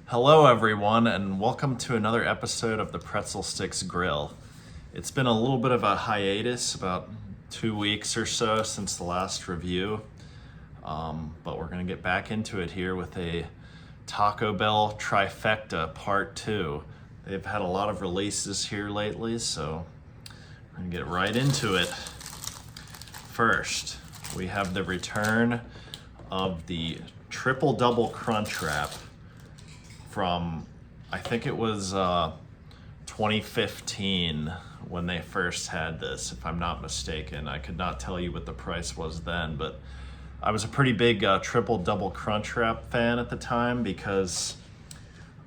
Hello everyone and welcome to another episode of the Pretzel Sticks Grill. It's been a little bit of a hiatus, about 2 weeks or so since the last review, but we're going to get back into it here with a Taco Bell Trifecta Part 2. They've had a lot of releases here lately, so we're going to get right into it. First, we have the return of the Triple Double Crunchwrap from, I think it was 2015 when they first had this, if I'm not mistaken. I could not tell you what the price was then, but I was a pretty big Triple Double Crunchwrap fan at the time because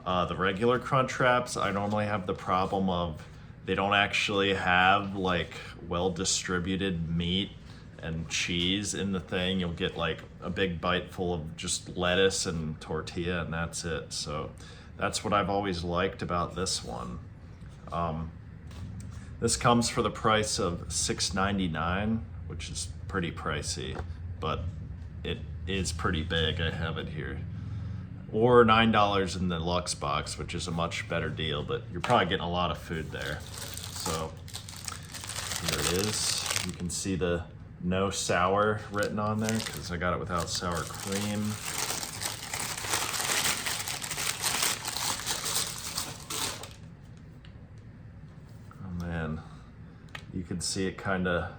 the regular Crunchwraps, I normally have the problem of they don't actually have like well-distributed meat and cheese in the thing. You'll get like a big bite full of just lettuce and tortilla and that's it. So that's what I've always liked about this one. This comes for the price of $6.99, which is pretty pricey, but it is pretty big. I have it here. Or $9 in the deluxe box, which is a much better deal, but you're probably getting a lot of food there. So here it is. You can see the no sour written on there because I got it without sour cream. Oh man, you can see it kind of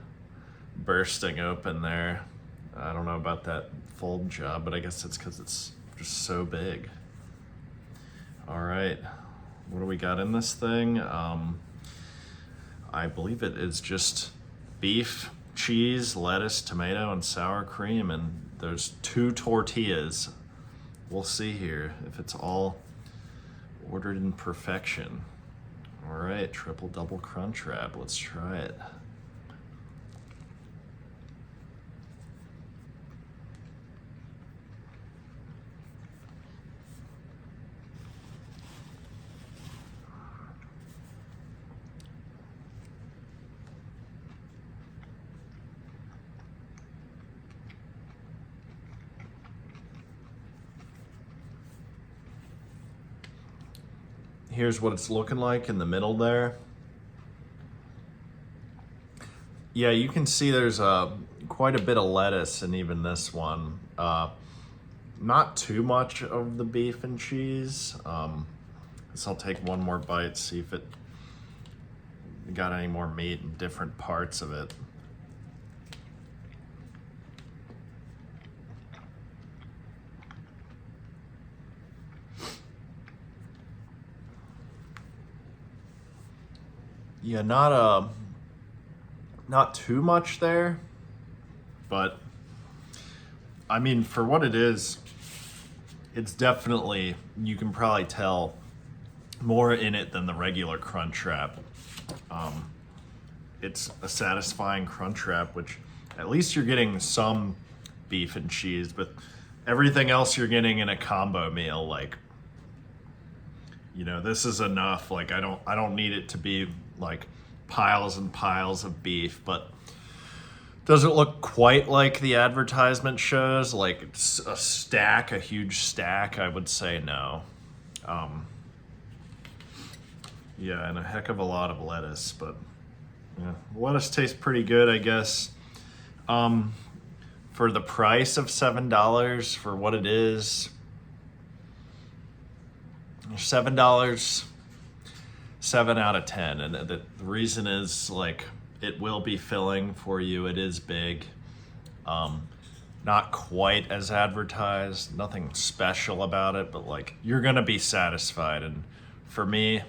bursting open there. I don't know about that fold job, but I guess it's because it's just so big. All right, what do we got in this thing? I believe it is just beef, cheese, lettuce, tomato, and sour cream, and there's 2 tortillas. We'll see here if it's all ordered in perfection. All right, Triple Double Crunchwrap, let's try it. Here's what it's looking like in the middle there. Yeah, you can see there's quite a bit of lettuce in even this one. Not too much of the beef and cheese. Guess I'll take one more bite, see if it got any more meat in different parts of it. Yeah, not too much there, but I mean, for what it is, it's definitely, you can probably tell, more in it than the regular Crunchwrap. It's a satisfying Crunchwrap, which at least you're getting some beef and cheese, but everything else you're getting in a combo meal, like, you know, this is enough. Like, I don't need it to be like piles and piles of beef, but does it look quite like the advertisement shows? Like it's a stack, a huge stack? I would say no. Yeah, and a heck of a lot of lettuce, but yeah, lettuce tastes pretty good, I guess. For the price of $7, for what it is, $7, 7 out of 10. And the reason is, like, it will be filling for you. It is big. Not quite as advertised, nothing special about it, but like, you're gonna be satisfied. And for me,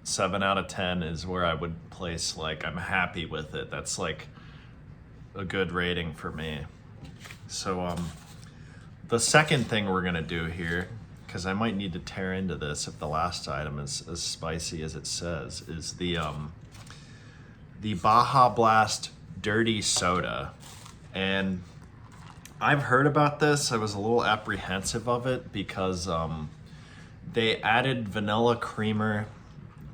7 out of 10 is where I would place, like, I'm happy with it. That's like a good rating for me. So the second thing we're gonna do here, because I might need to tear into this if the last item is as spicy as it says, is the Baja Blast Dirty Soda. And I've heard about this. I was a little apprehensive of it because they added vanilla creamer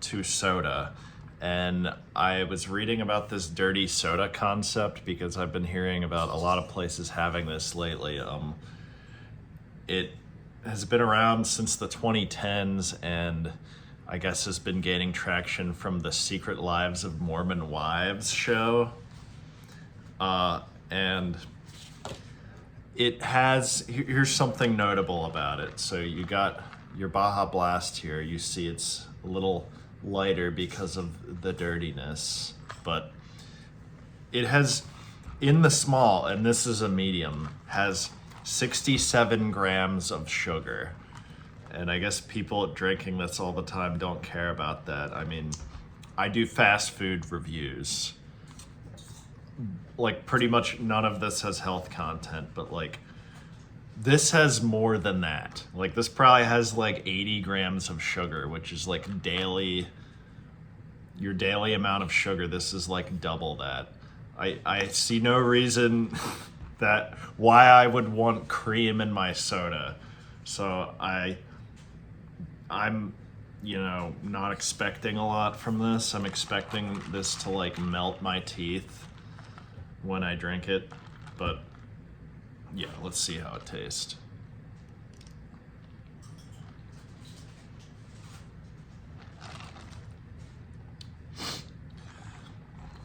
to soda. And I was reading about this dirty soda concept because I've been hearing about a lot of places having this lately. It has been around since the 2010s, and I guess has been gaining traction from the Secret Lives of Mormon Wives show. And it has, here's something notable about it. So you got your Baja Blast here. You see it's a little lighter because of the dirtiness, but it has, in the small, and this is a medium, has 67 grams of sugar. And I guess people drinking this all the time don't care about that. I mean, I do fast food reviews. Like, pretty much none of this has health content, but like, this has more than that. Like, this probably has like 80 grams of sugar, which is like your daily amount of sugar. This is like double that. I see no reason why I would want cream in my soda. So I'm, you know, not expecting a lot from this. I'm expecting this to like melt my teeth when I drink it, but yeah, let's see how it tastes.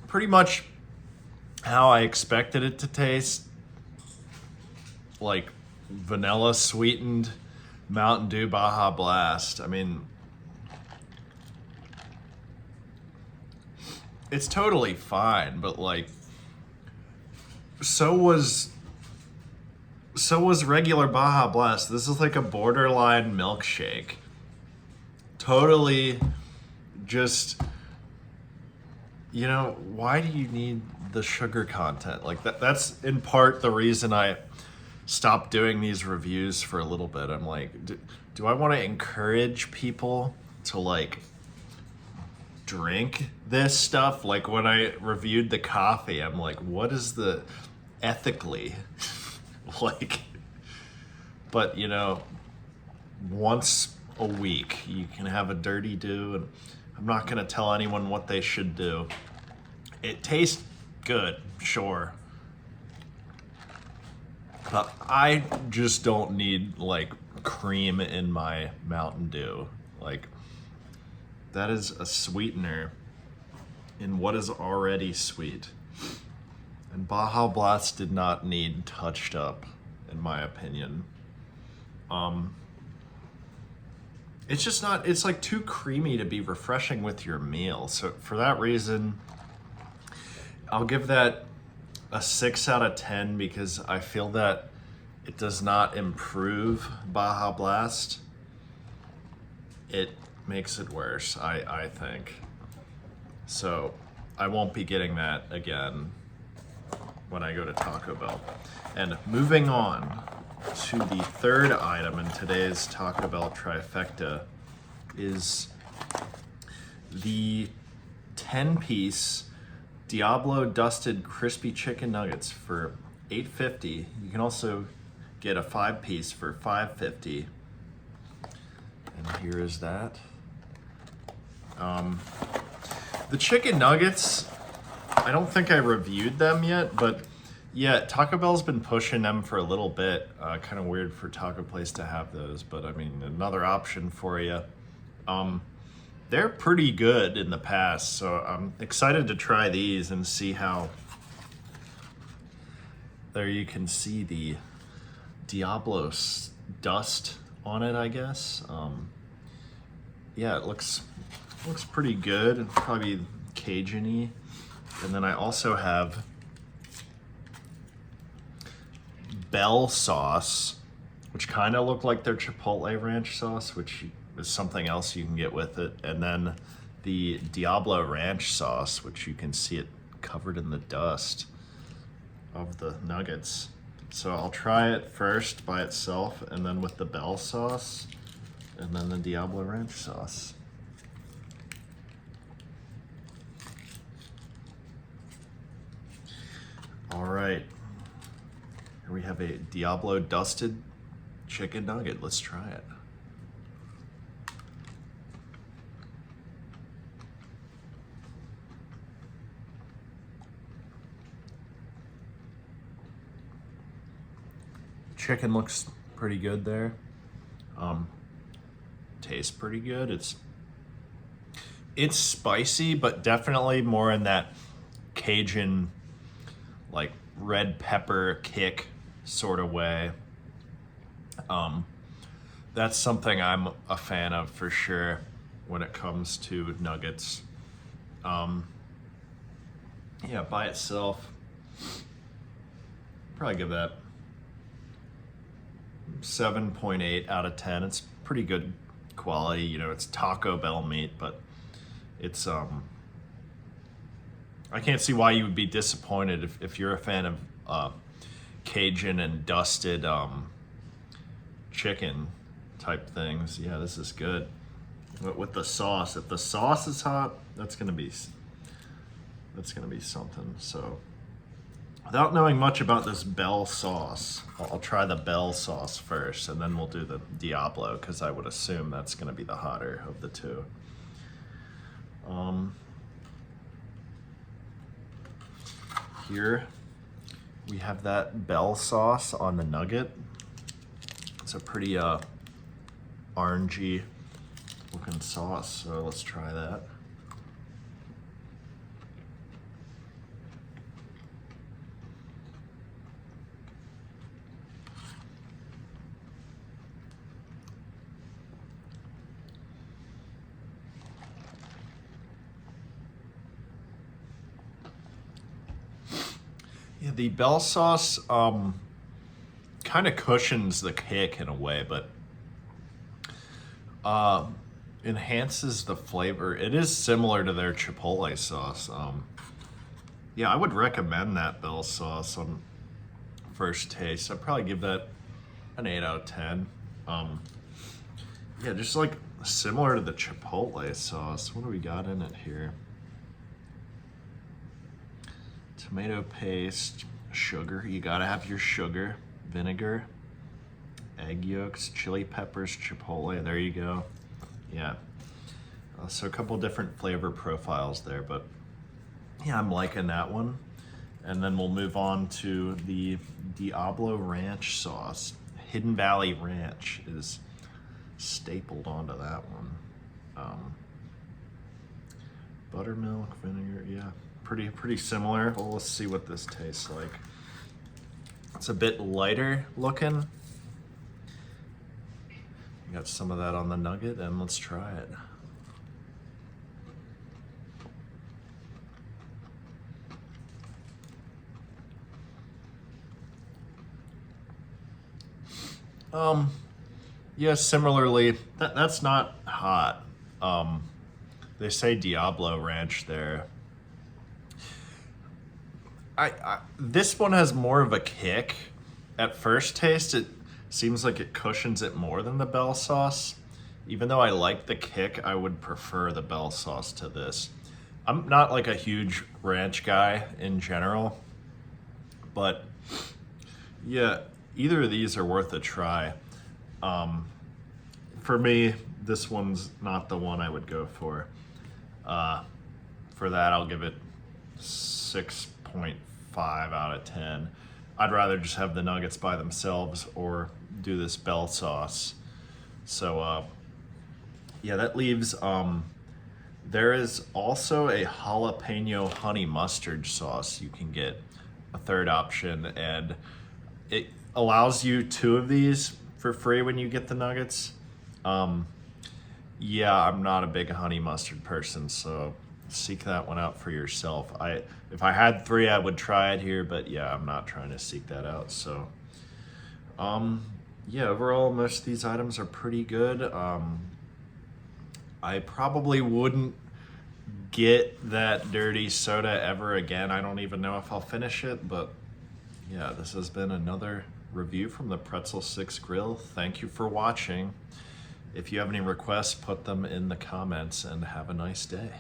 Pretty much how I expected it to taste, like vanilla sweetened Mountain Dew Baja Blast. I mean, it's totally fine, but like, so was regular Baja Blast. This is like a borderline milkshake. Totally just, you know, why do you need the sugar content? Like that's in part the reason I stopped doing these reviews for a little bit. I'm like, do I want to encourage people to like drink this stuff? Like when I reviewed the coffee, I'm like, what is the ethically like, but you know, once a week you can have a dirty dew, and I'm not gonna tell anyone what they should do. It tastes good, sure, but I just don't need like cream in my Mountain Dew. Like, that is a sweetener in what is already sweet. And Baja Blast did not need touched up, in my opinion. It's just not, it's like too creamy to be refreshing with your meal. So for that reason, I'll give that a 6 out of 10 because I feel that it does not improve Baja Blast. It makes it worse, I think. So I won't be getting that again when I go to Taco Bell. And moving on to the third item in today's Taco Bell trifecta is the 10-piece Diablo Dusted crispy chicken nuggets for $8.50. You can also get a 5-piece for $5.50. And here is that. The chicken nuggets, I don't think I reviewed them yet, but yeah, Taco Bell's been pushing them for a little bit. Kind of weird for Taco Place to have those, but I mean, another option for you. They're pretty good in the past, so I'm excited to try these and see how. There you can see the Diablo dust on it, I guess. Yeah, it looks pretty good. It's probably Cajun-y. And then I also have Bell sauce, which kind of look like their Chipotle ranch sauce, which is something else you can get with it. And then the Diablo ranch sauce, which you can see it covered in the dust of the nuggets. So I'll try it first by itself, and then with the Bell sauce, and then the Diablo ranch sauce. All right, here we have a Diablo Dusted chicken nugget. Let's try it. Chicken looks pretty good there. Tastes pretty good. It's spicy, but definitely more in that Cajun, like red pepper kick sort of way. That's something I'm a fan of for sure when it comes to nuggets. Yeah, by itself, probably give that 7.8 out of 10. It's pretty good quality. You know, it's Taco Bell meat, but it's I can't see why you would be disappointed if you're a fan of Cajun and dusted chicken type things. Yeah, this is good. With the sauce, if the sauce is hot, that's gonna be something. So without knowing much about this Bell sauce, I'll try the Bell sauce first, and then we'll do the Diablo, because I would assume that's gonna be the hotter of the two. Here we have that Bell sauce on the nugget. It's a pretty orangey looking sauce, so let's try that. Yeah, the Bell sauce kind of cushions the kick in a way, but enhances the flavor. It is similar to their Chipotle sauce. Yeah, I would recommend that Bell sauce on first taste. I'd probably give that an 8 out of 10. Yeah, just like similar to the Chipotle sauce. What do we got in it here? Tomato paste, sugar. You gotta have your sugar, vinegar, egg yolks, chili peppers, Chipotle. There you go. Yeah. So a couple different flavor profiles there, but yeah, I'm liking that one. And then we'll move on to the Diablo Ranch sauce. Hidden Valley Ranch is stapled onto that one. Buttermilk, vinegar, yeah. Pretty similar. Well, let's see what this tastes like. It's a bit lighter looking. Got some of that on the nugget, and let's try it. Yeah, similarly, that's not hot. They say Diablo Ranch there. This one has more of a kick. At first taste, it seems like it cushions it more than the Bell sauce. Even though I like the kick, I would prefer the Bell sauce to this. I'm not like a huge ranch guy in general, but yeah, either of these are worth a try. For me, this one's not the one I would go for. For that, I'll give it 6.5 out of 10. I'd rather just have the nuggets by themselves or do this Bell sauce. So yeah, that leaves, there is also a jalapeno honey mustard sauce you can get, a third option, and it allows you 2 of these for free when you get the nuggets. Yeah, I'm not a big honey mustard person, so seek that one out for yourself. If I had 3, I would try it here, but yeah, I'm not trying to seek that out. So yeah, overall, most of these items are pretty good. I probably wouldn't get that dirty soda ever again. I don't even know if I'll finish it, but yeah, this has been another review from the Pretzel 6 Grill. Thank you for watching. If you have any requests, put them in the comments, and have a nice day.